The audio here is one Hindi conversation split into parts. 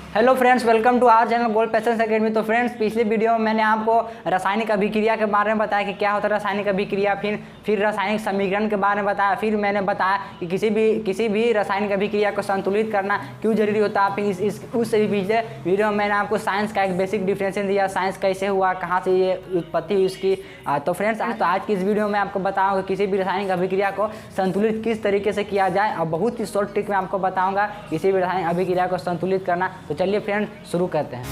Hello friends, welcome to our channel gold patience academy. तो फ्रेंड्स, पिछले वीडियो में मैंने आपको रासायनिक अभिक्रिया के बारे में बताया कि क्या होता है रासायनिक अभिक्रिया, फिर रासायनिक समीकरण के बारे में बताया, फिर मैंने बताया कि किसी भी रासायनिक अभिक्रिया को संतुलित करना क्यों जरूरी होता है। फिर उस पिछले वीडियो में मैंने आपको साइंस का एक बेसिक डिफरेंशिएशन दिया, साइंस कैसे हुआ, कहाँ से ये उत्पत्ति हुई उसकी। तो फ्रेंड्स, तो आज की इस वीडियो में आपको बताऊँगा किसी भी रासायनिक अभिक्रिया को संतुलित किस तरीके से किया जाए, और बहुत ही शॉर्ट ट्रिक में आपको बताऊँगा किसी भी रासायनिक अभिक्रिया को संतुलित करना। तो चलिए फ्रेंड शुरू करते हैं।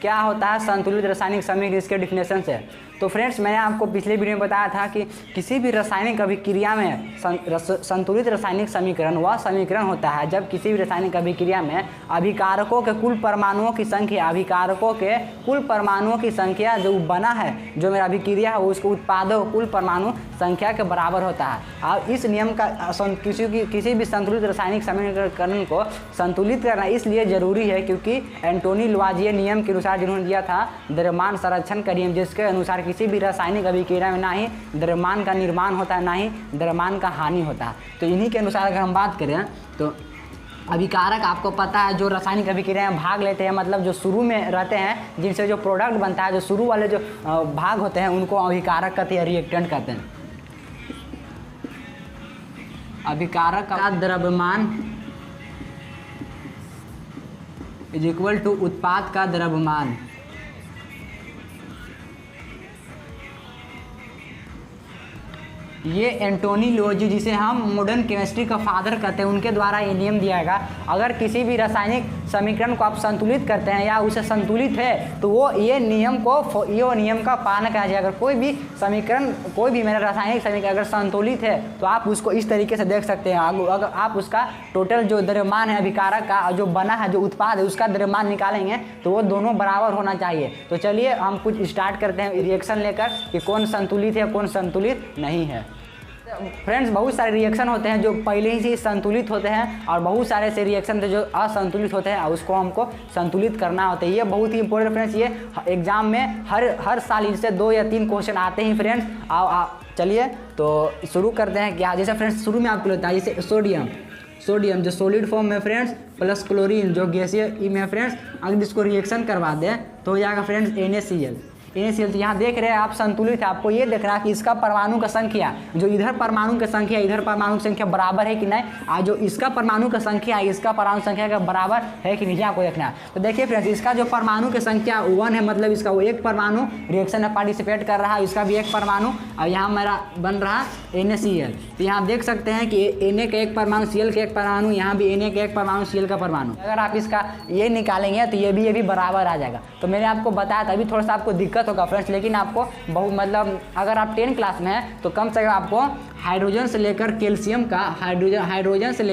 क्या होता है संतुलित रासायनिक समीकरण, इसके डिफिनेशन से। तो फ्रेंड्स, मैंने आपको पिछले वीडियो में बताया था कि किसी भी रासायनिक अभिक्रिया में संतुलित रासायनिक समीकरण वह समीकरण होता है जब किसी भी रासायनिक अभिक्रिया में अभिकारकों के कुल परमाणुओं की संख्या जो बना है, जो मेरा अभिक्रिया है, उसको उत्पादों कुल परमाणु संख्या के बराबर होता है। और इस नियम का किसी भी संतुलित रासायनिक समीकरण को संतुलित करना इसलिए जरूरी है क्योंकि एंटोनी लुआजिए नियम के अनुसार जिन्होंने दिया था द्रव्यमान संरक्षण का नियम, जिसके अनुसार किसी भी रासायनिक अभिक्रिया में ना ही द्रव्यमान का निर्माण होता है, ना ही द्रव्यमान का हानि होता है। तो इन्हीं के अनुसार अगर हम बात करें तो अभिकारक आपको पता है जो रासायनिक अभिक्रिया में भाग लेते हैं, मतलब जो शुरू में रहते हैं, जिनसे जो प्रोडक्ट बनता है, जो शुरू वाले जो भाग होते हैं उनको अभिकारक कहते हैं, रिएक्टेंट कहते हैं। अभिकारक का द्रव्यमान इज इक्वल टू उत्पाद का द्रव्यमान। ये एंटोनी लुआजिए, जिसे हम मॉडर्न केमिस्ट्री का फादर कहते हैं, उनके द्वारा ये नियम दिया गया। अगर किसी भी रासायनिक समीकरण को आप संतुलित करते हैं या उसे संतुलित है तो वो ये नियम का पालन किया जाए। अगर कोई भी मेरा रासायनिक समीकरण अगर संतुलित है तो आप उसको इस तरीके से देख सकते हैं। अगर आप उसका टोटल जो द्रव्यमान है अभिकारक का, जो बना है, जो उत्पाद है, उसका द्रव्यमान निकालेंगे तो वो दोनों बराबर होना चाहिए। तो चलिए हम कुछ स्टार्ट करते हैं रिएक्शन लेकर कि कौन संतुलित है, कौन संतुलित नहीं है। फ्रेंड्स, बहुत सारे रिएक्शन होते हैं जो पहले ही से संतुलित होते हैं, और बहुत सारे ऐसे रिएक्शन थे जो असंतुलित होते हैं, उसको हमको संतुलित करना होता है। ये बहुत ही इंपॉर्टेंट फ्रेंड्स, ये एग्जाम में हर साल इससे 2 या 3 क्वेश्चन आते हैं फ्रेंड्स। चलिए तो शुरू करते हैं। क्या जैसे फ्रेंड्स शुरू में आपको लगता है जैसे सोडियम जो सॉलिड फॉर्म में फ्रेंड्स प्लस क्लोरीन जो गैसीय में फ्रेंड्स, अगर इसको रिएक्शन करवा दें तो हो जाएगा फ्रेंड्स NaCl। तो यहाँ देख रहे हैं आप संतुलित है। आपको ये देखना है कि इसका परमाणु का संख्या, जो इधर परमाणु की संख्या इधर परमाणु की संख्या बराबर है कि नहीं, और जो इसका परमाणु का संख्या है इसका परमाणु संख्या का बराबर है कि नहीं, आपको देखना है। तो देखिए फ्रेंड्स, इसका जो परमाणु की संख्या 1 है, मतलब इसका वो एक परमाणु रिएक्शन में पार्टिसिपेट कर रहा है, इसका भी एक परमाणु, और यहाँ मेरा बन रहा NaCl। तो यहाँ देख सकते हैं कि Na का एक परमाणु, Cl का एक परमाणु, यहाँ भी Na का एक परमाणु, Cl का परमाणु। अगर आप इसका ये निकालेंगे तो ये भी बराबर आ जाएगा। तो मैंने आपको बताया था, अभी थोड़ा सा आपको दिक्कत होगा फ्रेंड्स, लेकिन आपको मतलब अगर आप 10 क्लास में हैं तो कम से कम आपको हाइड्रोजन से लेकर कैल्शियम का हाइड्रोजन से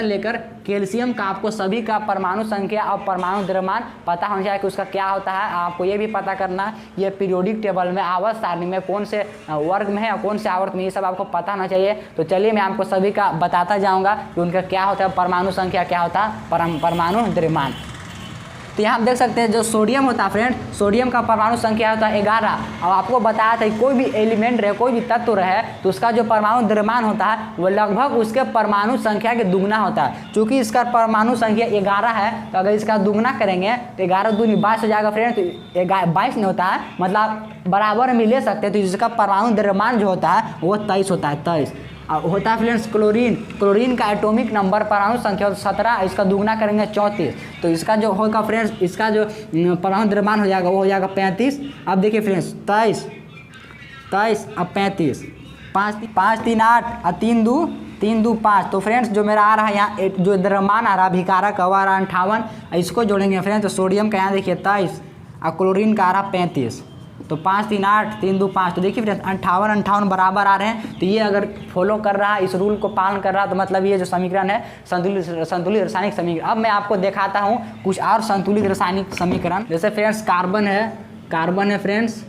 लेकर कैल्शियम का आपको सभी का परमाणु संख्या और परमाणु द्रव्यमान पता होना चाहिए कि उसका क्या होता है। आपको ये भी पता करना है ये पीरियोडिक टेबल में आवर्त सारणी में कौन से वर्ग में है और कौन से आवर्त में, ये सब आपको पता होना चाहिए। तो चलिए मैं आपको सभी का बताता जाऊँगा कि उनका क्या होता है परमाणु संख्या, क्या होता है परमाणु द्रव्यमान। तो यहाँ आप देख सकते हैं जो सोडियम होता है फ्रेंड, सोडियम का परमाणु संख्या होता है 11। और आपको बताया था कि कोई भी एलिमेंट रहे, कोई भी तत्व रहे, तो उसका जो परमाणु द्रव्यमान होता है वो लगभग उसके परमाणु संख्या के दुगना होता है। चूँकि इसका परमाणु संख्या 11 है तो अगर इसका दुगना करेंगे तो 11 दूनी 22 हो जाएगा फ्रेंड। तो 22 नहीं होता है, मतलब बराबर में ले सकते हैं। तो इसका परमाणु द्रव्यमान जो होता है वो 23 होता है, 23 होता है फ्रेंड्स। क्लोरीन का एटॉमिक नंबर परमाणु संख्या 17, इसका दुगना करेंगे 34। तो इसका जो होगा फ्रेंड्स, इसका जो परमाणु द्रव्यमान हो जाएगा वो हो जाएगा 35। अब देखिए फ्रेंड्स 23 अब 35, 5 3 8 और 3 2 5। तो फ्रेंड्स जो मेरा आ रहा है यहाँ जो द्रव्यमान आ रहा है अभिकारक का आ रहा 58, इसको जोड़ेंगे फ्रेंड्स। तो सोडियम का यहाँ देखिए 23 और क्लोरीन का आ रहा 35। तो 5 3 8 3 2 5। तो देखिए फ्रेंड्स 58 बराबर आ रहे हैं। तो ये अगर फॉलो कर रहा है, इस रूल को पालन कर रहा है, तो मतलब ये जो समीकरण है संतुलित रासायनिक समीकरण। अब मैं आपको दिखाता हूँ कुछ और संतुलित रासायनिक समीकरण। जैसे फ्रेंड्स कार्बन है फ्रेंड्स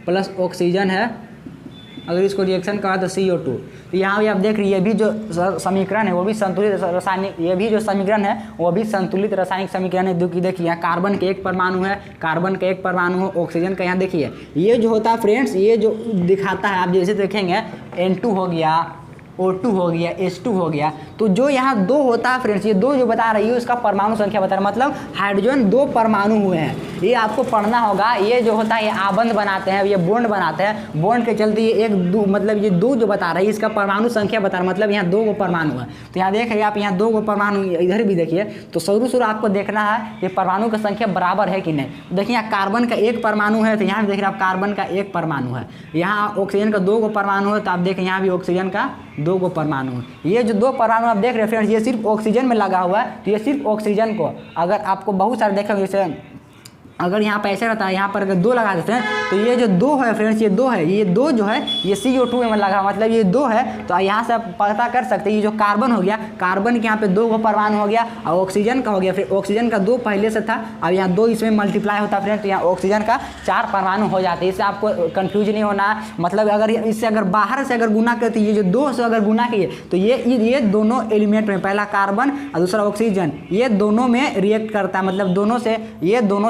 प्लस ऑक्सीजन है, अगर इसको रिएक्शन करा तो CO2। तो यहाँ भी आप देख रही है, ये भी जो समीकरण है वो भी संतुलित रासायनिक, ये भी जो समीकरण है वो भी संतुलित रासायनिक समीकरण है। देखिए यहाँ कार्बन के एक परमाणु है, ऑक्सीजन का यहाँ देखिए ये जो होता है फ्रेंड्स, ये जो दिखाता है आप जैसे देखेंगे N2 हो गया, O2 हो गया, H2 हो गया। तो जो यहाँ 2 होता है फ्रेंड्स, ये 2 जो बता रही है उसका परमाणु संख्या बता रहा है, मतलब हाइड्रोजन 2 परमाणु हुए हैं। ये आपको पढ़ना होगा। ये जो होता है ये आबंध बनाते हैं, ये बॉन्ड बनाते हैं, बॉन्ड के चलते ये 1 2 मतलब ये 2 जो बता रही है इसका परमाणु संख्या बता रहा है, मतलब यहाँ 2 परमाणु है। तो यहाँ देख रहे आप, यहाँ 2 परमाणु, इधर भी देखिए। तो शुरू आपको देखना है ये परमाणु की संख्या बराबर है कि नहीं। देखिए यहाँ कार्बन का 1 परमाणु है, तो यहाँ भी देख रहे आप कार्बन का 1 परमाणु है। यहाँ ऑक्सीजन का 2 परमाणु है, तो आप देखें यहाँ भी ऑक्सीजन का 2 परमाणु है। ये जो 2 परमाणु आप देख रहे हैं फ्रेंड्स, ये सिर्फ ऑक्सीजन में लगा हुआ है। तो ये सिर्फ ऑक्सीजन को, अगर आपको बहुत सारे देखेंगे जैसे अगर यहाँ पे ऐसे रहता है, यहाँ पर अगर 2 लगा देते हैं तो ये जो 2 है फ्रेंड्स, ये 2 है, ये 2 जो है ये CO2 में लगा, मतलब ये 2 है। तो यहाँ से आप पता कर सकते हैं ये जो कार्बन हो गया, कार्बन के यहाँ पे 2 परमाणु हो गया, और ऑक्सीजन का हो गया। फिर ऑक्सीजन का 2 पहले से था, अब यहाँ 2 इसमें मल्टीप्लाई होता है फ्रेंड्स, तो यहाँ ऑक्सीजन का 4 परमाणु हो जाते हैं। इससे आपको कन्फ्यूज नहीं होना। मतलब अगर इससे अगर बाहर से अगर गुना करते, ये जो 2 से अगर गुना किए तो ये दोनों एलिमेंट में, पहला कार्बन और दूसरा ऑक्सीजन, ये दोनों में रिएक्ट करता है, मतलब दोनों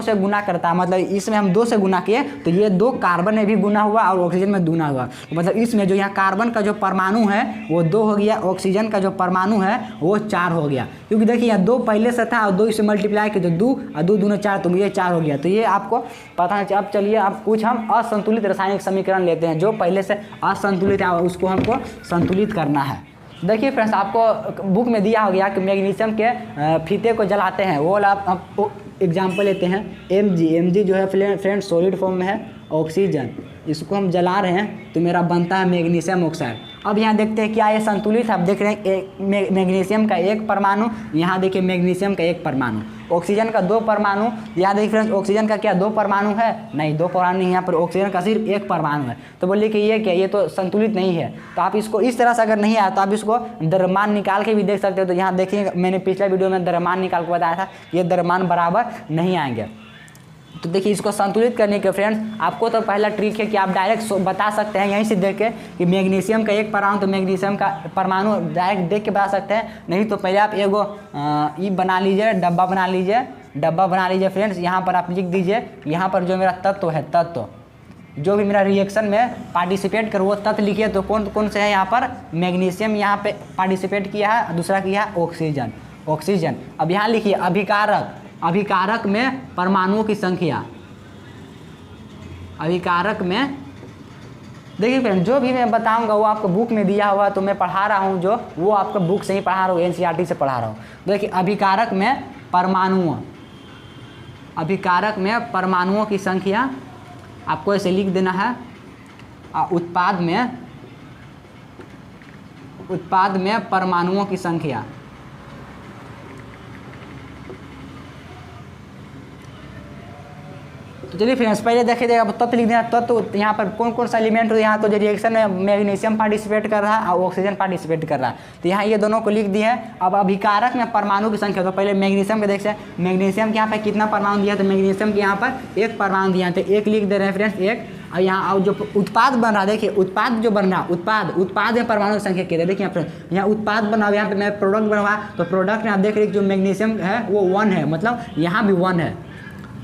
से गुना करता है। मतलब इसमें हम 2 से गुना किए तो ये 2 कार्बन में भी गुना हुआ और ऑक्सीजन में गुना हुआ। तो मतलब इसमें जो यहाँ कार्बन का जो परमाणु है वो 2 हो गया, ऑक्सीजन का जो परमाणु है वो 4 हो गया। क्योंकि देखिए यहाँ 2 पहले से था और 2 इसे मल्टीप्लाई किए तो 2 और 2 दूना 4, तो ये 4 हो गया। तो ये आपको पता है। अब चलिए अब कुछ हम असंतुलित रासायनिक समीकरण लेते हैं। जो पहले से असंतुलित है उसको हमको संतुलित करना है। देखिए फ्रेंड्स, आपको बुक में दिया हो गया कि मैग्नीशियम के फीते को जलाते हैं। वो आप एग्जाम्पल लेते हैं Mg जो है फ्रेंड्स सॉलिड फॉर्म में है, ऑक्सीजन, इसको हम जला रहे हैं तो मेरा बनता है मैग्नीशियम ऑक्साइड। अब यहाँ देखते हैं क्या ये संतुलित है। आप देख रहे हैं मैग्नीशियम का 1 परमाणु, यहाँ देखिए मैग्नीशियम का 1 परमाणु, ऑक्सीजन का 2 परमाणु। यहाँ देखिए फ्रेंड्स ऑक्सीजन का क्या 2 परमाणु है? नहीं, 2 परमाणु नहीं, यहाँ पर ऑक्सीजन का सिर्फ 1 परमाणु है। तो बोलिए कि ये क्या, ये तो संतुलित नहीं है। तो आप इसको इस तरह से अगर नहीं आया तो आप इसको द्रव्यमान निकाल के भी देख सकते हो। तो यहाँ देखिए मैंने पिछले वीडियो में द्रव्यमान निकाल के बताया था, ये द्रव्यमान बराबर नहीं आएंगे। तो देखिए इसको संतुलित करने के फ्रेंड्स आपको तो पहला ट्रिक है कि आप डायरेक्ट बता सकते हैं यहीं से देख के कि मैग्नीशियम का 1 परमाणु, तो मैग्नीशियम का परमाणु डायरेक्ट देख के बता सकते हैं। नहीं तो पहले आप एगो ये बना लीजिए, डब्बा बना लीजिए फ्रेंड्स। यहाँ पर आप लिख दीजिए, यहाँ पर जो मेरा तत्व है, जो भी मेरा रिएक्शन में पार्टिसिपेट कर वो तत्व लिखिए। तो कौन से है यहाँ पर? मैग्नीशियम यहाँ पे पार्टिसिपेट किया है, दूसरा किया है ऑक्सीजन। अब यहाँ लिखिए अभिकारक में परमाणुओं की संख्या। अभिकारक में देखिए फ्रेंड, जो भी मैं बताऊंगा वो आपको बुक में दिया हुआ, तो मैं पढ़ा रहा हूँ जो वो आपको बुक से ही पढ़ा रहा हूँ, NCERT से पढ़ा रहा हूँ। देखिए अभिकारक में परमाणुओं की संख्या आपको ऐसे लिख देना है। उत्पाद में परमाणुओं की संख्या। तो चलिए फ्रेंड्स पहले देखिए अब तत्व लिख देना। तत्व यहाँ पर कौन सा एलिमेंट हो, यहाँ तो जो रिएक्शन में मैग्नीशियम पार्टिसिपेट कर रहा है और ऑक्सीजन पार्टिसिपेट कर रहा है, तो यहाँ ये दोनों को लिख दिए हैं। अब अभिकारक में परमाणु की संख्या, तो पहले मैग्नीशियम के देखते हैं। मैग्नीशियम के यहाँ पर कितना परमाणु दिया, तो मैग्नीशियम के यहाँ पर 1 परमाणु दिया, तो 1 लिख दे रहे हैं फ्रेंड्स, 1। और यहाँ जो उत्पाद बन रहा है, देखिए उत्पाद जो बन रहा, उत्पाद में परमाणु की संख्या कितनी है। देखिए फ्रेंड्स यहाँ उत्पाद बना हुआ, यहाँ पे मैं प्रोडक्ट बना हुआ, तो प्रोडक्ट में आप देख रहे हैं जो मैग्नीशियम है वो 1 है, मतलब यहाँ भी 1 है।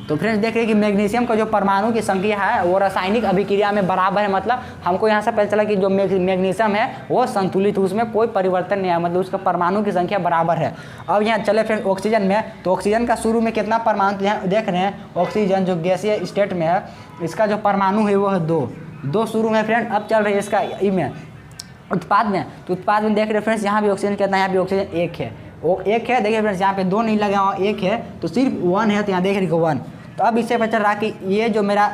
तो फ्रेंड्स देख रहे हैं कि मैग्नीशियम का जो परमाणु की संख्या है वो रासायनिक अभिक्रिया में बराबर है। मतलब हमको यहाँ से पता चला कि जो मैग्नीशियम है वो संतुलित, उसमें कोई परिवर्तन नहीं है, मतलब उसका परमाणु की संख्या बराबर है। अब यहाँ चले फ्रेंड्स ऑक्सीजन में, तो ऑक्सीजन का शुरू में कितना परमाणु, यहाँ देख रहे हैं ऑक्सीजन जो गैसीय स्टेट में है इसका जो परमाणु है वो है 2 शुरू में फ्रेंड। अब चल रही है इसका में उत्पाद में, तो उत्पाद में देख रहे फ्रेंड्स यहाँ भी ऑक्सीजन कितना है, यहाँ भी ऑक्सीजन 1 है, वो 1 है। देखिए फ्रेंड्स यहाँ पे 2 नहीं लगा हुआ, 1 है, तो सिर्फ 1 है, तो यहाँ देख रहे 1। तो अब इससे पता चल रहा कि ये जो मेरा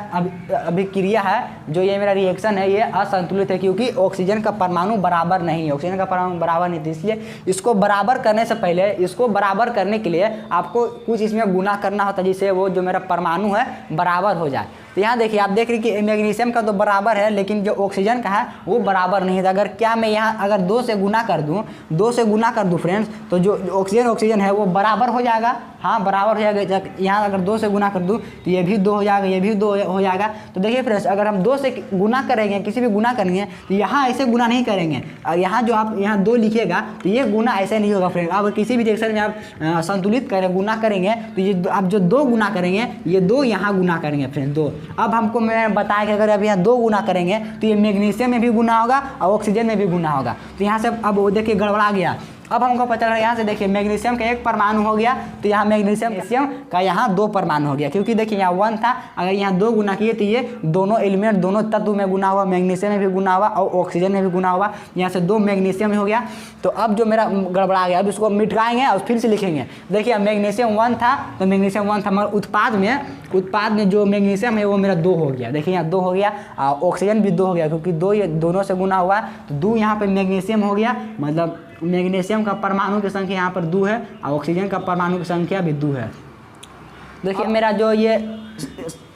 अभिक्रिया है, जो ये मेरा रिएक्शन है, ये असंतुलित है, क्योंकि ऑक्सीजन का परमाणु बराबर नहीं है, ऑक्सीजन का परमाणु बराबर नहीं थी। इसलिए इसको बराबर करने से पहले, इसको बराबर करने के लिए आपको कुछ इसमें गुना करना होता है, जिससे वो जो मेरा परमाणु है बराबर हो जाए। तो यहाँ देखिए आप देख रहे कि मैग्नीशियम का तो बराबर है, लेकिन जो ऑक्सीजन का है वो बराबर नहीं है। अगर क्या मैं यहाँ अगर 2 से गुना कर दूँ फ्रेंड्स, तो जो ऑक्सीजन है वो बराबर हो जाएगा। हाँ बराबर हो जाएगा। यहाँ अगर 2 से गुना कर दूँ तो ये भी 2 हो जाएगा, ये भी 2 हो जाएगा। तो देखिए फ्रेंड्स अगर हम 2 से गुना करेंगे, किसी भी गुना करेंगे, तो यहाँ ऐसे गुना नहीं करेंगे। यहाँ जो आप यहाँ 2 लिखिएगा तो ये गुना ऐसे नहीं होगा फ्रेंड। अब किसी भी रिएक्शन में आप संतुलित करें गुना करेंगे, तो ये आप जो 2 गुना करेंगे, ये 2 यहाँ गुना करेंगे फ्रेंड्स, 2 अब हमको मैं बताया कि अगर अब यहाँ 2 गुना करेंगे तो ये मैग्नीशियम में भी गुना होगा और ऑक्सीजन में भी गुना होगा। तो यहाँ से अब वो देखिए गड़बड़ा गया। अब हमको पता चला यहाँ से देखिए मैग्नीशियम का 1 परमाणु हो गया, तो यहाँ मैग्नीशियम का यहाँ 2 परमाणु हो गया, क्योंकि देखिए यहाँ 1 था, अगर यहाँ 2 गुना किए तो ये दोनों एलिमेंट दोनों तत्व में गुना हुआ, मैग्नीशियम में भी गुना हुआ और ऑक्सीजन में भी गुना हुआ। यहाँ से 2 मैग्नीशियम हो गया। तो अब जो मेरा गड़बड़ा गया, अब इसको मिटाएंगे और फिर से लिखेंगे। देखिए मैग्नीशियम 1 था तो मैग्नीशियम 1 था, मगर उत्पाद में जो मैग्नीशियम है वो मेरा 2 हो गया। देखिए यहाँ 2 हो गया, ऑक्सीजन भी 2 हो गया, क्योंकि 2 ये दोनों से गुना हुआ, तो 2 यहाँ पर मैग्नीशियम हो गया। मतलब मैग्नीशियम का परमाणु की संख्या यहाँ पर 2 है और ऑक्सीजन का परमाणु की संख्या भी 2 है। देखिए मेरा जो ये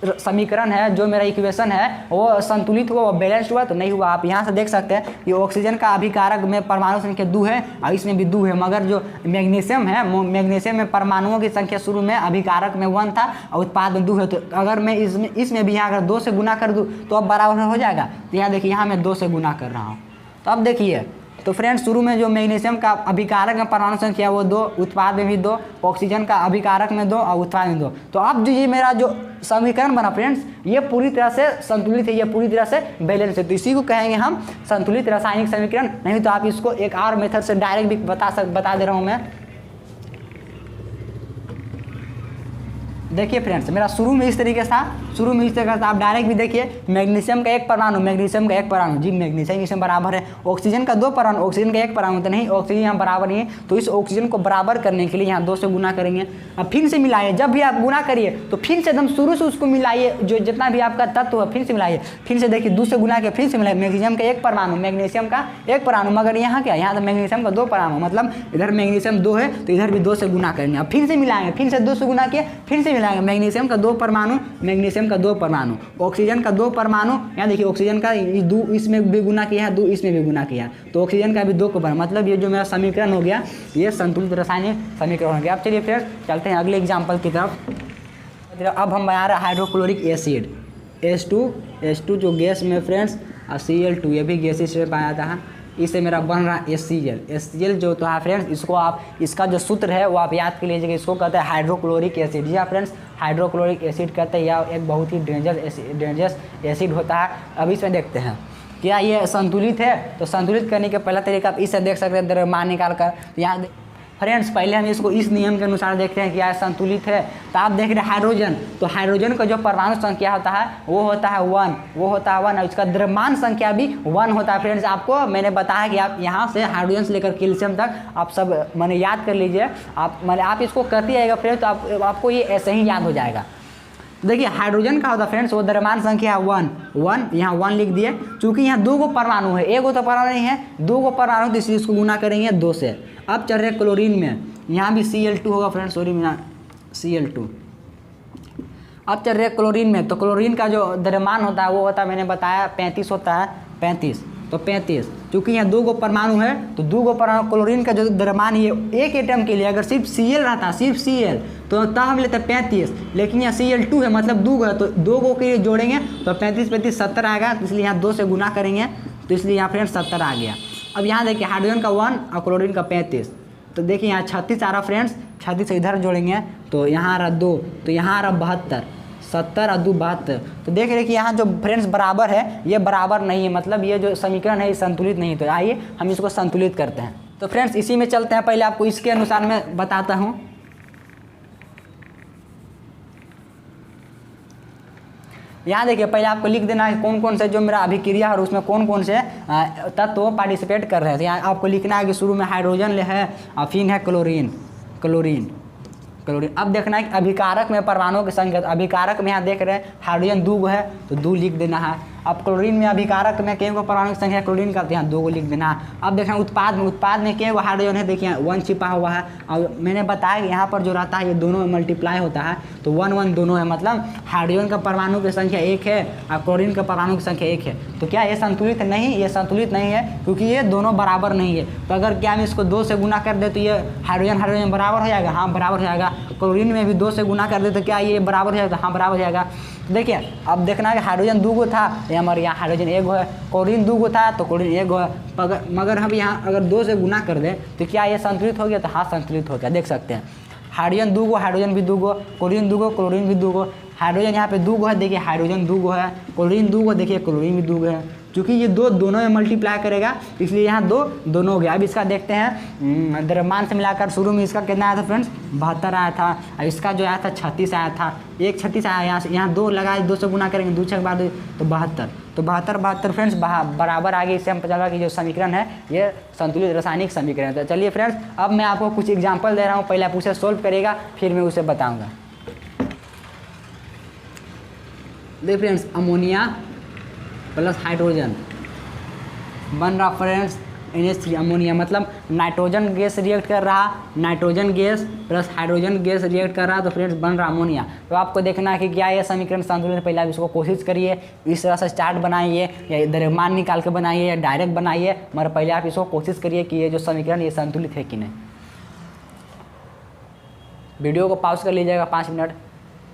समीकरण है, जो मेरा इक्वेशन है वो संतुलित हुआ, वो बैलेंस हुआ तो नहीं हुआ। आप यहाँ से देख सकते हैं कि ऑक्सीजन का अभिकारक में परमाणु संख्या 2 है और इसमें भी 2 है, मगर जो मैग्नीशियम है, मैग्नीशियम में परमाणुओं की संख्या शुरू में अभिकारक में 1 था और उत्पाद में 2 है। तो अगर मैं इसमें भी यहाँ अगर 2 से गुना कर दूँ तो अब बराबर हो जाएगा। तो यहाँ देखिए यहाँ मैं 2 से गुना कर रहा हूँ। तो अब देखिए, तो फ्रेंड्स शुरू में जो मैग्नीशियम का अभिकारक में परमाणु संख्या वो 2, उत्पाद में भी 2, ऑक्सीजन का अभिकारक में 2 और उत्पाद में 2। तो अब जो ये मेरा जो समीकरण बना फ्रेंड्स, ये पूरी तरह से संतुलित है, ये पूरी तरह से बैलेंस है। तो इसी को कहेंगे हम संतुलित रासायनिक समीकरण। नहीं तो आप इसको एक और मेथड से डायरेक्ट भी बता दे रहा हूँ मैं। देखिए फ्रेंड्स, मेरा शुरू में इस तरीके से था, आप डायरेक्ट भी देखिए मैग्नीशियम का 1 परमाणु, जी मैग्नीशियम इसमें बराबर है, ऑक्सीजन का 2 परमाणु, ऑक्सीजन का 1 परमाणु, तो नहीं ऑक्सीजन यहाँ बराबर नहीं है। तो इस ऑक्सीजन को बराबर करने के लिए यहाँ 2 से गुना करेंगे। अब फिर से मिलाइए, जब भी आप गुना करिए तो फिर से एकदम शुरू से उसको मिलाइए, जो जितना भी आपका तत्व है फिर से मिलाइए। फिर से देखिए 2 से गुना के फिर से मिलाइए, मैग्नीशियम का 1 परमाणु, मैग्नीशियम का 1 परमाणु, मगर यहाँ क्या, यहाँ तो मैग्नीशियम का 2 परमाणु, मतलब इधर मैग्नीशियम 2 है तो इधर भी 2 से गुना करेंगे। अब फिर से मिलाएंगे, फिर से 2 से गुना किए, फिर से मिलाएंगे, मैग्नीशियम का 2 परमाणु, ऑक्सीजन का 2 परमाणु, यहाँ देखिए ऑक्सीजन का 2 इसमें भी गुना किया है, 2 इसमें भी गुना किया, तो ऑक्सीजन का भी 2 को परमाणु, मतलब ये जो मेरा समीकरण हो गया ये संतुलित रासायनिक समीकरण हो गया। अब चलिए फिर चलते हैं अगले एग्जाम्पल की तरफ। अब हम बना रहे हैं हाइड्रोक्लोरिक एसिड, H2 जो गैस में फ्रेंड्स, Cl2 ये भी गैसीय से पाया था, इससे मेरा बन रहा है HCl जो तो है फ्रेंड्स, इसको आप इसका जो सूत्र है वो आप याद कर लीजिएगा, इसको कहते हैं हाइड्रोक्लोरिक एसिड। जी हाँ फ्रेंड्स, हाइड्रोक्लोरिक एसिड कहते हैं, यह एक बहुत ही डेंजरस एसिड होता है। अब इसमें देखते हैं क्या ये संतुलित है। तो संतुलित करने का पहला तरीका आप इससे देख सकते हैं, द्रव्यमान निकाल कर। यहाँ फ्रेंड्स पहले हम इसको इस नियम के अनुसार देखते हैं कि यह संतुलित है। तो आप देख रहे हैं हाइड्रोजन, तो हाइड्रोजन का जो परमाणु संख्या होता है वो होता है 1, और इसका द्रव्यमान संख्या भी 1 होता है। फ्रेंड्स आपको मैंने बताया कि आप यहाँ से हाइड्रोजन से लेकर कैल्शियम तक आप सब मैंने याद कर लीजिए, आप इसको करते आएगा फ्रेंड्स, तो आपको ये ऐसे ही याद हो जाएगा। देखिए हाइड्रोजन का होता है फ्रेंड्स, वो द्रव्यमान संख्या 1, यहाँ 1 लिख दिए। चूँकि यहाँ 2 परमाणु है, 1 तो परमाणु नहीं है, 2 परमाणु, तो इसलिए इसको गुना करेंगे 2 से। अब चल रहे क्लोरीन में, यहाँ भी Cl2 होगा फ्रेंड्स, Cl2। अब चल रहे क्लोरीन में, तो क्लोरीन का जो द्रव्यमान होता है वो होता है, मैंने बताया 35 होता है, 35। तो 35, चूँकि यहाँ 2 परमाणु है तो 2 परमाणु क्लोरीन का जो द्रव्यमान ये एक एटम के लिए अगर सिर्फ Cl रहता, सिर्फ Cl, तो तब हम लेते 35, लेकिन यहाँ Cl2 है मतलब 2 है, तो 2 के लिए जोड़ेंगे तो 35 70 आएगा, तो इसलिए यहाँ 2 से गुना करेंगे, तो इसलिए यहाँ फ्रेंड्स 70 आ गया। अब यहाँ देखिए हाइड्रोजन का 1 और क्लोरीन का 35, तो देखिए यहाँ 36 आ रहा फ्रेंड्स, 36 से इधर जोड़ेंगे तो यहाँ आ रहा 2, तो यहाँ आ रहा 72, 70 और 2 72। तो देख रहे कि यहाँ जो फ्रेंड्स बराबर है ये बराबर नहीं है, मतलब ये जो समीकरण है ये संतुलित नहीं। तो आइए हम इसको संतुलित करते हैं। तो फ्रेंड्स इसी में चलते हैं, पहले आपको इसके अनुसार मैं बताता हूँ। यहाँ देखिए पहले आपको लिख देना है कौन कौन से जो मेरा अभिक्रिया और उसमें कौन कौन से तत्व पार्टिसिपेट कर रहे हैं। तो यहाँ आपको लिखना है कि शुरू में हाइड्रोजन है और फिर है क्लोरीन। अब देखना है कि अभिकारक में परमाणुओं की संख्या, अभिकारक में यहाँ देख रहे हैं हाइड्रोजन 2 है तो 2 लिख देना है। अब क्लोरीन में अभिकारक में के परमाणु की संख्या क्लोरीन का, तो यहाँ 2 को लिख देना है। अब देखना उत्पाद में के हाइड्रोजन है, देखिए 1 छिपा हुआ है, और मैंने बताया कि यहाँ पर जो रहता है ये दोनों में मल्टीप्लाई होता है, तो 1 1 दोनों है, मतलब हाइड्रोजन का परमाणु की संख्या 1 है और क्लोरीन का परमाणु की संख्या 1 है। तो क्या ये संतुलित नहीं? ये संतुलित नहीं है, क्योंकि ये दोनों बराबर नहीं है। तो अगर क्या हम इसको 2 से गुना कर दे तो ये हाइड्रोजन बराबर हो जाएगा, हाँ बराबर हो जाएगा। क्लोरीन में भी 2 से गुना कर दे तो क्या ये बराबर हो जाएगा, हाँ बराबर हो जाएगा। देखिए अब देखना है हाइड्रोजन 2 था, हमारे यहाँ हाइड्रोजन 1 है, क्लोरीन 2 था तो क्लोरीन 1 है, मगर हम यहाँ अगर 2 से गुना कर दें तो क्या ये संतुलित हो गया? तो हाँ संतुलित हो गया। देख सकते हैं हाइड्रोजन 2 हाइड्रोजन भी 2, क्लोरीन 2, क्लोरीन भी 2, हाइड्रोजन यहाँ पे 2 गो है, देखिए हाइड्रोजन 2 गो है, क्लोरीन 2 गो, देखिए क्लोरीन भी 2 गो है। क्योंकि ये दोनों में मल्टीप्लाई करेगा इसलिए यहाँ दोनों हो गया। अब इसका देखते हैं द्रव्यमान से मिलाकर शुरू में इसका कितना आया था फ्रेंड्स, 72 आया था। और इसका जो आया था 36 आया था, एक 36 आया, यहाँ 2 लगाए, 2 से गुना करेंगे, 2 6 बाद तो 72, तो 72 फ्रेंड्स बराबर आ गई। इससे हम पता चला कि जो समीकरण है ये संतुलित रासायनिक समीकरण है। तो चलिए फ्रेंड्स अब मैं आपको कुछ एग्जाम्पल दे रहा हूँ, पहले आप उसे सोल्व करेगा फिर मैं उसे बताऊँगा। देखिए फ्रेंड्स अमोनिया प्लस हाइड्रोजन बन रहा फ्रेंड्स NH3। अमोनिया मतलब नाइट्रोजन गैस रिएक्ट कर रहा, nitrogen gas plus hydrogen gas react कर रहा, तो फ्रेंड्स बन रहा अमोनिया। तो आपको देखना है कि क्या ये समीकरण संतुलित है। पहले आप इसको कोशिश करिए, इस तरह से चार्ट बनाइए या द्रव्यमान निकाल के बनाइए या डायरेक्ट बनाइए, मगर पहले आप इसको कोशिश करिए कि ये जो समीकरण ये संतुलित है कि नहीं। वीडियो को पॉज कर लीजिएगा 5 मिनट।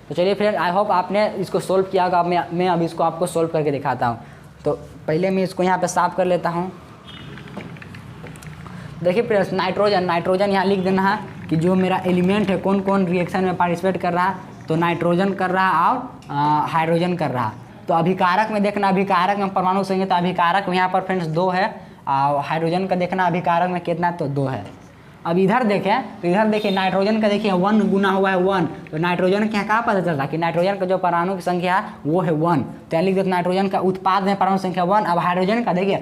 तो चलिए फ्रेंड आई होप आपने इसको सोल्व किया होगा। मैं अब इसको आपको सोल्व करके दिखाता हूँ। तो पहले मैं इसको यहाँ पे साफ कर लेता हूँ। देखिए फ्रेंड्स नाइट्रोजन यहाँ लिख देना है कि जो मेरा एलिमेंट है कौन कौन रिएक्शन में पार्टिसिपेट कर रहा है, तो नाइट्रोजन कर रहा है और हाइड्रोजन कर रहा है। तो अभिकारक में देखना, अभिकारक में परमाणु संख्या, तो अभिकारक में यहाँ पर फ्रेंड्स 2 है और हाइड्रोजन का देखना अभिकारक में कितना, तो 2 है। अब इधर देखें तो इधर देखिए नाइट्रोजन का देखिए 1 गुना हुआ है 1, तो नाइट्रोजन के यहाँ कहाँ पता चल रहा है कि नाइट्रोजन का जो परमाणु की संख्या है वो है 1, तो लिख देते नाइट्रोजन का उत्पाद में परमाणु संख्या 1। अब हाइड्रोजन का देखिए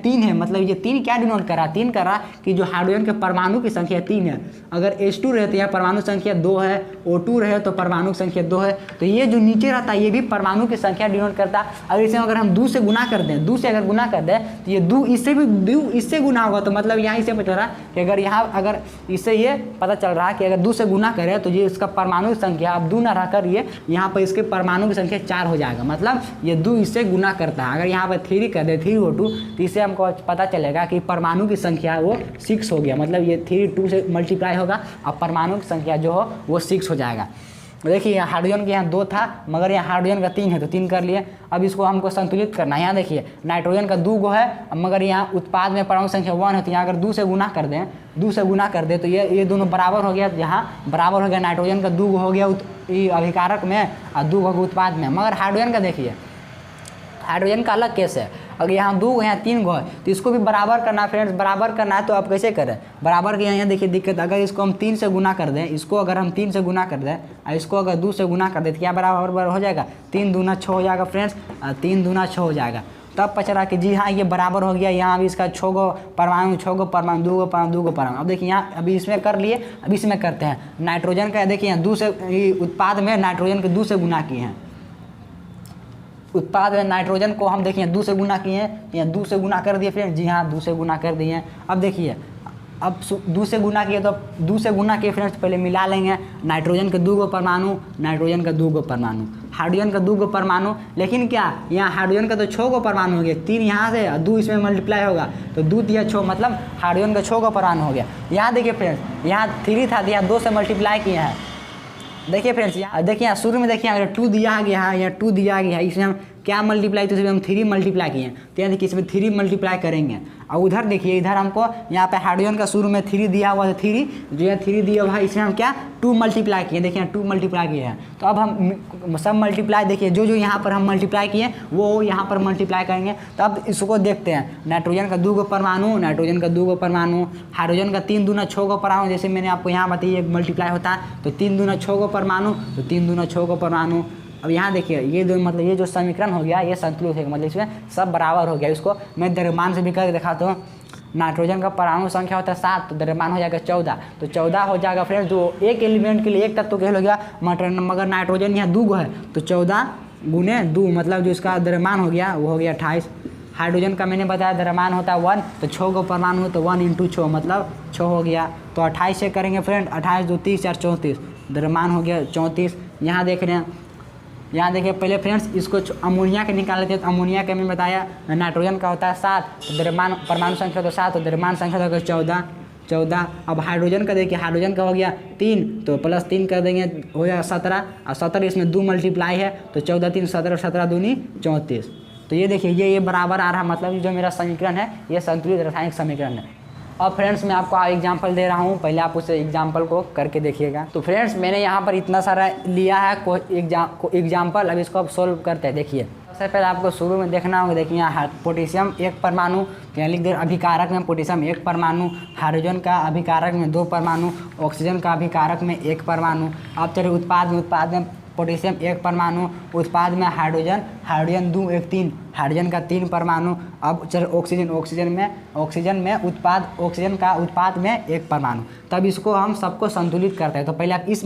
3 है, मतलब ये 3 क्या डिनोट कर रहा है, 3 कर रहा है कि जो हाइड्रोजन के परमाणु की संख्या 3 है। अगर H2 रहे तो यहाँ परमाणु संख्या 2 है, O2 रहे तो परमाणु संख्या 2 है, तो ये जो नीचे रहता है ये भी परमाणु की संख्या डिनोट करता है। अगर इसे अगर हम 2 से गुना कर दें, 2 से अगर गुना कर दें तो ये 2 इससे गुना होगा, तो मतलब यहाँ इसे पता रहा कि अगर इससे ये पता चल रहा है कि अगर 2 से गुना करें तो ये इसका परमाणु की संख्या अब 2 ना रहकर ये यहाँ पर इसके परमाणु की संख्या 4 हो जाएगा, मतलब ये 2 इससे गुना करता है। अगर यहाँ पर 3 कर दे 3O2 तो इससे हमको पता चलेगा कि परमाणु की संख्या वो 6 हो गया, मतलब ये 3 2 से मल्टीप्लाई होगा और परमाणु की संख्या जो हो वो 6 हो जाएगा। देखिए यहाँ हाइड्रोजन के यहाँ 2 था मगर यहाँ हाइड्रोजन का 3 है तो 3 कर लिए। अब इसको हमको संतुलित करना है। यहाँ देखिए नाइट्रोजन का 2 गो है मगर यहाँ उत्पाद में परमाणु संख्या 1 है, तो यहाँ अगर 2 से गुना कर दें, 2 से गुना कर दे तो ये दोनों बराबर हो गया। यहाँ बराबर हो गया, नाइट्रोजन का 2 गो हो गया अभिकारक में और 2 गो उत्पाद में। मगर हाइड्रोजन का देखिए हाइड्रोजन का अलग केस है, अगर यहाँ 2 यहाँ 3 गो है तो इसको भी बराबर करना है फ्रेंड्स। बराबर करना है तो आप कैसे करें बराबर के, यहाँ देखिए दिक्कत, अगर इसको हम 3 से गुना कर दें, इसको अगर हम 3 से गुना कर दें और इसको अगर 2 से गुना कर दें तो क्या बराबर हो जाएगा, 3 दूना 6 हो जाएगा फ्रेंड्स, 3 दूना 6 हो जाएगा। तब पता चला कि जी हाँ ये बराबर हो गया। यहाँ भी इसका 6 गो परमाणु 2 गो परमाणु। अब देखिए यहाँ अभी इसमें कर लिए, अब इसमें करते हैं। नाइट्रोजन का देखिए यहाँ 2 से उत्पाद में नाइट्रोजन के 2 से गुना किए हैं, उत्पाद में नाइट्रोजन को हम देखिए 2 से गुना किए हैं, यहाँ 2 से गुना कर दिए फ्रेंड्स, जी हाँ 2 से गुना कर दिए हैं। अब देखिए अब 2 से गुना किए तो 2 से गुना किए फ्रेंड्स, पहले मिला लेंगे नाइट्रोजन के 2 गो परमाणु, नाइट्रोजन का 2 गो परमाणु, हाइड्रोजन का 2 गो परमाणु। लेकिन क्या यहाँ हाइड्रोजन का तो 6 गो परमाणु हो गया, 3 यहाँ से और 2 इसमें मल्टीप्लाई होगा तो 2 दिया 6, मतलब हाइड्रोजन का 6 गो परमाणु हो गया। यहाँ देखिए फ्रेंड्स यहाँ 3 था, यहाँ 2 से मल्टीप्लाई किए हैं। देखिए फ्रेंड्स यहाँ देखिए यहाँ शुरू में देखिए अगर 2 दिया गया है, यहाँ 2 दिया गया है, इसमें हम क्या मल्टीप्लाई, तो इसमें हम 3 मल्टीप्लाई किए हैं, तो यहाँ देखिए इसमें 3 मल्टीप्लाई करेंगे। और उधर देखिए इधर हमको यहाँ पे हाइड्रोजन का शुरू में 3 दिया हुआ था, 3 जो है 3 दिया हुआ है, इसमें हम क्या 2 मल्टीप्लाई किए, देखिए 2 मल्टीप्लाई किए हैं। तो अब हम सब मल्टीप्लाई देखिए जो यहाँ पर हम मल्टीप्लाई किए वो यहाँ पर मल्टीप्लाई करेंगे। तो अब इसको देखते हैं, नाइट्रोजन का 2 गो परमाणु, नाइट्रोजन का 2 गो परमाणु, हाइड्रोजन का 3 दूना 6 गो परमाणु, जैसे मैंने आपको यहाँ बताइए मल्टीप्लाई होता है तो 3 दूना 6 गो परमाणु, तो 3 दूना 6 गो परमाणु। अब यहाँ देखिए ये दो मतलब ये जो समीकरण हो गया ये संतुलित है, मतलब इसमें सब बराबर हो गया। इसको मैं द्रव्यमान से भी करके दिखाता हूँ। नाइट्रोजन का परमाणु संख्या होता है 7 तो द्रव्यमान हो जाएगा 14, तो 14 हो जाएगा फ्रेंड्स। जो एक एलिमेंट के लिए एक तत्व के हो गया, मगर नाइट्रोजन यहाँ 2 गो है तो 14 गुने 2 मतलब जो इसका द्रव्यमान हो गया वो हो गया 28। हाइड्रोजन का मैंने बताया द्रव्यमान होता है 1, तो 6 गो परमाणु तो 1 × 6 मतलब 6 हो गया। तो 28 से करेंगे फ्रेंड, 28 2 30 4 34, द्रव्यमान हो गया 34। यहाँ देख रहे हैं, यहाँ देखिए पहले फ्रेंड्स इसको अमोनिया के निकाल लेते हैं। तो अमोनिया के मैं बताया नाइट्रोजन का होता है 7 तो द्रव्यमान परमाणु संख्या तो 7 तो द्रव्यमान संख्या होगा 14। अब हाइड्रोजन का देखिए, हाइड्रोजन का हो गया 3 तो प्लस 3 कर देंगे हो जाएगा 17 और 17 इसमें 2 मल्टीप्लाई है तो 14 3 17 17 दूनी 34। तो ये देखिए ये बराबर आ रहा, मतलब जो मेरा समीकरण है ये संतुलित रासायनिक समीकरण है। अब फ्रेंड्स मैं आपको एग्जांपल दे रहा हूँ, पहले आप उस एग्जांपल को करके देखिएगा। तो फ्रेंड्स मैंने यहाँ पर इतना सारा लिया है एग्जांपल, अब इसको आप सोल्व करते हैं। देखिए सबसे पहले आपको शुरू में देखना होगा, देखिए यहाँ पोटेशियम 1 परमाणु, तो यहाँ लिख दे अभिकारक में पोटेशियम 1 परमाणु, हाइड्रोजन का अभिकारक में 2 परमाणु, ऑक्सीजन का अभिकारक में 1 परमाणु। अब चलिए उत्पाद में पोटेशियम 1 परमाणु, उत्पाद में हाइड्रोजन 2 1 3, हाइड्रोजन का 3 परमाणु। अब चलो ऑक्सीजन में उत्पाद में 1 परमाणु। तब इसको हम सबको संतुलित करते हैं। तो पहले आप इस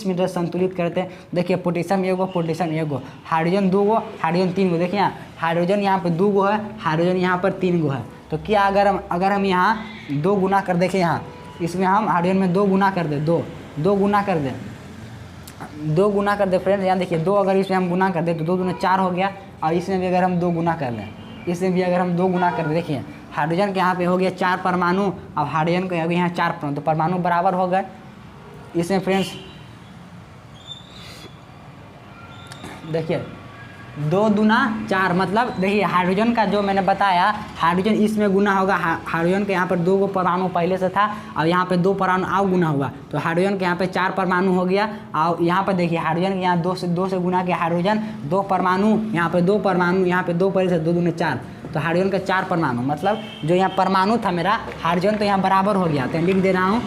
मीटर संतुलित करते हैं। देखिए पोटेशियम 1 गो, पोटेशियम 1 गो, हाइड्रोजन 2 गो, हाइड्रोजन 3 गो। देखिए यहाँ हाइड्रोजन यहाँ पर 2 गो है, हाइड्रोजन यहाँ पर 3 गो है। तो क्या अगर हम यहाँ 2 गुना कर, देखिए यहाँ इसमें हम हाइड्रोजन में 2 गुना कर दें, 2 गुना कर दें, 2 गुना कर दे फ्रेंड्स। यहाँ देखिए 2 अगर इसमें हम गुना कर दे तो 2 दूना 4 हो गया। और इसमें भी अगर हम 2 गुना कर लें, इसमें भी अगर हम 2 गुना कर दें, देखिए हाइड्रोजन के यहाँ पे हो गया 4 परमाणु, अब हाइड्रोजन के यहाँ 4 परमाणु, तो परमाणु बराबर हो गए। इसमें फ्रेंड्स देखिए 2 दूना 4, मतलब देखिए हाइड्रोजन का जो मैंने बताया, हाइड्रोजन इसमें गुना होगा, हाइड्रोजन के यहाँ पर 2 गो परमाणु पहले से था और यहाँ पे 2 परमाणु और गुना हुआ, तो हाइड्रोजन के यहाँ पे 4 परमाणु हो गया। और यहाँ पर देखिए हाइड्रोजन के यहाँ 2 से गुना किया, हाइड्रोजन 2 परमाणु, यहाँ पे 2 परमाणु, यहाँ पे 2 पहले से 2 दूने 4, तो हाइड्रोजन का 4 परमाणु, मतलब जो यहाँ परमाणु था मेरा हाइड्रोजन तो यहाँ बराबर हो गया। तो लिख दे रहा हूँ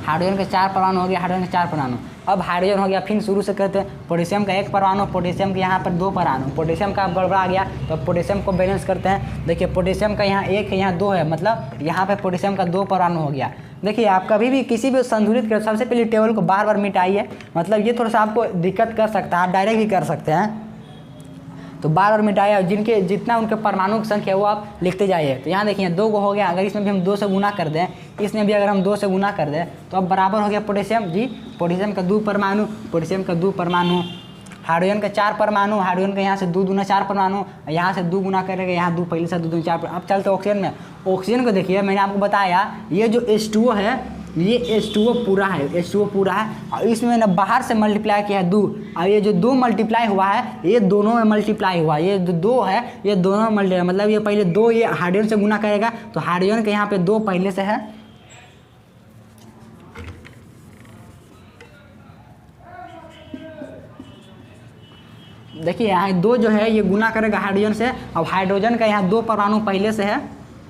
हाइड्रोजन के 4 परमाणु हो गया, हाइड्रोजन के 4 परमाणु। अब हाइड्रोजन हो गया, फिर शुरू से करते हैं पोटेशियम का 1 परमाणु, पोटेशियम के यहाँ पर 2 परमाणु, पोटेशियम का गड़बड़ा गया तो पोटेशियम को बैलेंस करते हैं। देखिए पोटेशियम का यहाँ 1 है, यहाँ 2 है, मतलब यहाँ पे पोटेशियम का 2 परमाणु हो गया। देखिए आप कभी भी किसी भी संतुलित कर, सबसे पहले टेबल को बार बार मिटाइए, मतलब ये थोड़ा सा आपको दिक्कत कर सकता है, आप डायरेक्ट भी कर सकते हैं, तो बार बार मिटाया, जिनके जितना उनके परमाणु की संख्या है वो आप लिखते जाइए। तो यहाँ देखिए 2 गो हो गया, अगर इसमें भी हम 2 से गुना कर दें, इसमें भी अगर हम 2 से गुना कर दें तो अब बराबर हो गया पोटेशियम जी, पोटेशियम का 2 परमाणु, पोटेशियम का 2 परमाणु, हाइड्रोजन का 4 परमाणु, हाइड्रोजन का यहाँ से 2 दूना 4 परमाणु, यहाँ से 2 गुना करेगा, यहाँ 2 पहले से 2 दूना 4। अब चलते ऑक्सीजन में, ऑक्सीजन को देखिए मैंने आपको बताया ये जो H2O है, ये H2O पूरा है, H2O पूरा है, और इसमें मैंने बाहर से मल्टीप्लाई किया है 2, और ये जो 2 मल्टीप्लाई हुआ है ये दोनों में मल्टीप्लाई हुआ, ये जो 2 है ये दोनों में मल्टीप्लाई, मतलब ये पहले 2 ये हाइड्रोजन से गुना करेगा, तो हाइड्रोजन के यहाँ पे 2 पहले से है, देखिए यहाँ 2 जो है ये गुना करेगा हाइड्रोजन से। अब हाइड्रोजन का यहाँ 2 परमाणु पहले से है,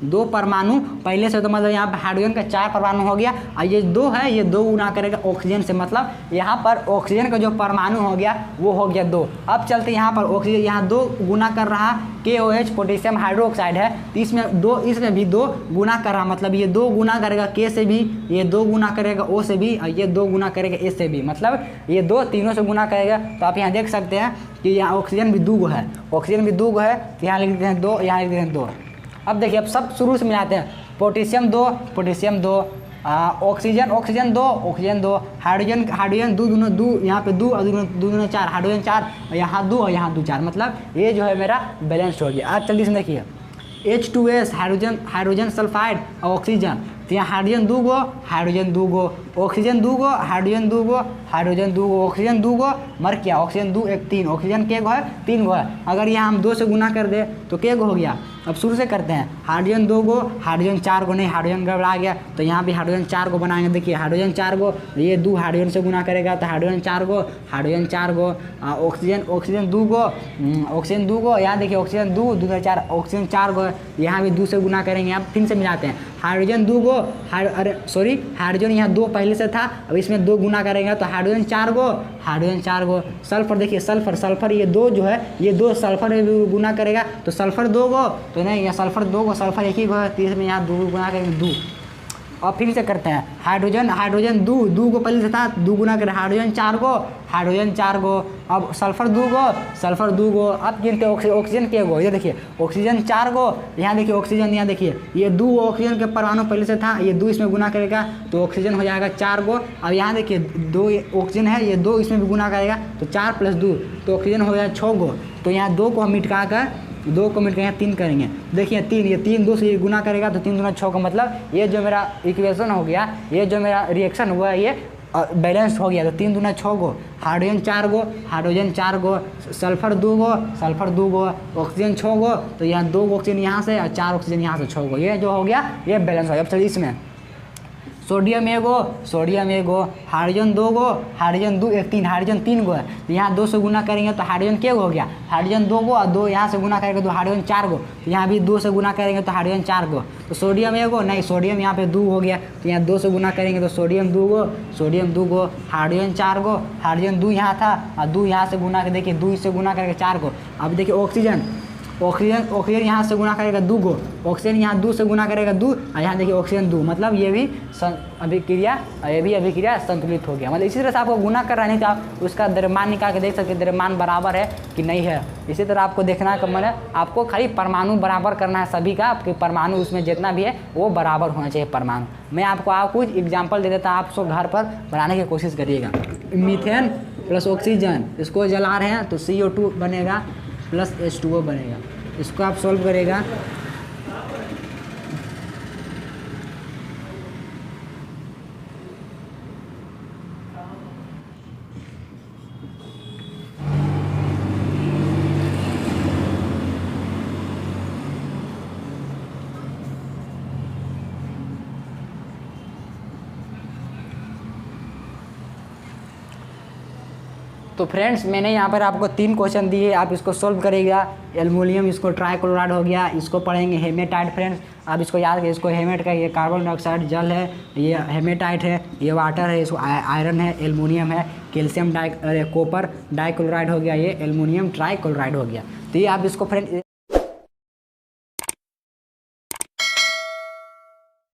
2 परमाणु पहले से, तो मतलब यहाँ पर हाइड्रोजन का 4 परमाणु हो गया, और ये 2 है ये 2 गुना करेगा ऑक्सीजन से, मतलब यहाँ पर ऑक्सीजन का जो परमाणु हो गया वो हो गया 2। अब चलते यहाँ पर ऑक्सीजन, यहाँ 2 गुना कर रहा, KOH पोटेशियम हाइड्रोक्साइड है, तो इसमें भी 2 गुना कर रहा, मतलब ये 2 गुना करेगा K से भी, ये 2 गुना करेगा O से भी, और ये 2 गुना करेगा S से भी, मतलब ये 2 तीनों से गुना करेगा। तो आप यहाँ देख सकते हैं कि यहाँ ऑक्सीजन भी 2 गो है, ऑक्सीजन भी 2 गो है, तो यहाँ लिख देते हैं 2, यहाँ लिख देते हैं 2। अब देखिए अब सब शुरू से मिलाते हैं, पोटेशियम 2, ऑक्सीजन 2, हाइड्रोजन 2, यहाँ पे 2 और 2 दूना 4, हाइड्रोजन 4, यहाँ 2 और यहाँ 2 4, मतलब ये जो है मेरा बैलेंस हो गया। अब जल्दी से देखिए H2S हाइड्रोजन सल्फाइड और ऑक्सीजन, तो यहाँ हाइड्रोजन 2 गो, हाइड्रोजन 2 गो, ऑक्सीजन 2 गो, हाइड्रोजन 2 गो, हाइड्रोजन 2 गो, ऑक्सीजन 2 गो, मर क्या ऑक्सीजन 2 1 3, ऑक्सीजन के गो है 3 गो है, अगर यहाँ हम 2 से गुना कर दे तो के गो हो गया। अब शुरू से करते हैं, हाइड्रोजन 2 गो, हाइड्रोजन 4 गो, नहीं हाइड्रोजन गड़बड़ा गया, तो यहाँ भी हाइड्रोजन 4 गो बनाएंगे। देखिए हाइड्रोजन 4 गो, ये 2 हाइड्रोजन से गुना करेगा तो हाइड्रोजन 4 गो, ऑक्सीजन 2 गो, यहाँ देखिए ऑक्सीजन 2 दूना 4, ऑक्सीजन 4 गो, यहाँ भी 2 से गुना करेंगे। अब फिर से मिलाते हैं, हाइड्रोजन 2 गो, हाइड्रोजन यहाँ 2 पहले से था, अब इसमें 2 गुना करेंगे तो हाइड्रोजन 4 गो, सल्फर देखिए सल्फर ये 2 जो है ये 2 सल्फर में गुना करेगा तो सल्फर 2 गो, तो नहीं यहाँ सल्फर 2 गो, सल्फर 1 ही गो है, तो इसमें यहाँ 2 गुना करेंगे 2। और फिर से करते हैं, हाइड्रोजन 2 गो पहले से था, 2 गुना करें हाइड्रोजन 4 गो, अब सल्फर 2 गो, अब गिनते ऑक्सीजन के गो, ये देखिए ऑक्सीजन 4 गो, यहाँ देखिए ऑक्सीजन, यहाँ देखिए ये 2 ऑक्सीजन के परमाणु पहले से था, ये 2 इसमें गुना करेगा तो ऑक्सीजन हो जाएगा 4 गो। अब यहाँ देखिए 2 ऑक्सीजन है, ये 2 इसमें भी गुना करेगा तो 4 + 2 तो ऑक्सीजन हो जाएगा 6 गो, तो यहाँ 2 को हम मिटा कर 2 को मिलकर यहाँ 3 करेंगे। देखिए 3, ये 3 2 से गुना करेगा तो 3 दूना 6 का, मतलब ये जो मेरा इक्वेशन हो गया, ये जो मेरा रिएक्शन हुआ है ये बैलेंस हो गया तो 3 दूना 6 गो, हाइड्रोजन 4 गो, हाइड्रोजन 4 गो, सल्फर 2 गो, सल्फर 2 गो, ऑक्सीजन 6 गो, तो यहाँ 2 ऑक्सीजन यहाँ से और 4 ऑक्सीजन यहाँ से 6 गो, ये जो हो गया ये बैलेंस हो गया। अब चलिए इसमें सोडियम एगो, सोडियम एगो, हाइड्रोजन 2 गो, हाइड्रोजन 2 1 3, हाइड्रोजन 3 गो है, तो यहाँ 2 से गुना करेंगे तो हाइड्रोजन क्या हो गया, हाइड्रोजन 2 गो, और 2 यहाँ से गुना करेंगे तो हाइड्रोजन 4 गो, तो यहाँ भी 2 से गुना करेंगे तो हाइड्रोजन 4 गो, तो सोडियम एगो नहीं, सोडियम यहाँ पे 2 हो गया, तो यहाँ 2 से गुना करेंगे तो सोडियम 2 गो, सोडियम 2 गो, हाइड्रोजन 4 गो, हाइड्रोजन 2 यहाँ था और 2 यहाँ से गुना कर, देखिए 2 से गुना करके 4 गो। अब देखिए ऑक्सीजन, ऑक्सीजन ऑक्सीजन यहाँ से गुना करेगा 2 गो, ऑक्सीजन यहाँ 2 से गुना करेगा 2, और यहाँ देखिए ऑक्सीजन 2, मतलब ये भी अभिक्रिया, ये भी अभिक्रिया संतुलित हो गया। मतलब इसी तरह से आपको गुना कर रहा नहीं तो आप उसका द्रव्यमान निकाल के देख सकते हैं द्रव्यमान बराबर है कि नहीं है। इसी तरह आपको देखना है, मतलब आपको खाली परमाणु बराबर करना है सभी का, आपके परमाणु उसमें जितना भी है वो बराबर होना चाहिए परमाणु। मैं आपको कुछ एग्जाम्पल दे देता हूँ, आप सब घर पर बनाने की कोशिश करिएगा। मीथेन प्लस ऑक्सीजन, इसको जला रहे हैं तो CO2 बनेगा प्लस H2O बनेगा, इसको आप सॉल्व करेगा। तो फ्रेंड्स मैंने यहाँ पर आपको 3 क्वेश्चन दिए, आप इसको सोल्व करेगा। एल्युमिनियम, इसको ट्राइक्लोराइड हो गया, इसको पढ़ेंगे हेमेटाइट। फ्रेंड्स आप इसको याद करिए, इसको हेमेट का, ये कार्बन डाइऑक्साइड जल है, ये हेमेटाइट है, ये वाटर है, इसको आयरन है, एल्युमिनियम है, कैल्शियम कॉपर डाइक्लोराइड हो गया, ये एल्युमिनियम ट्राइक्लोराइड हो गया। तो ये आप इसको फ्रेंड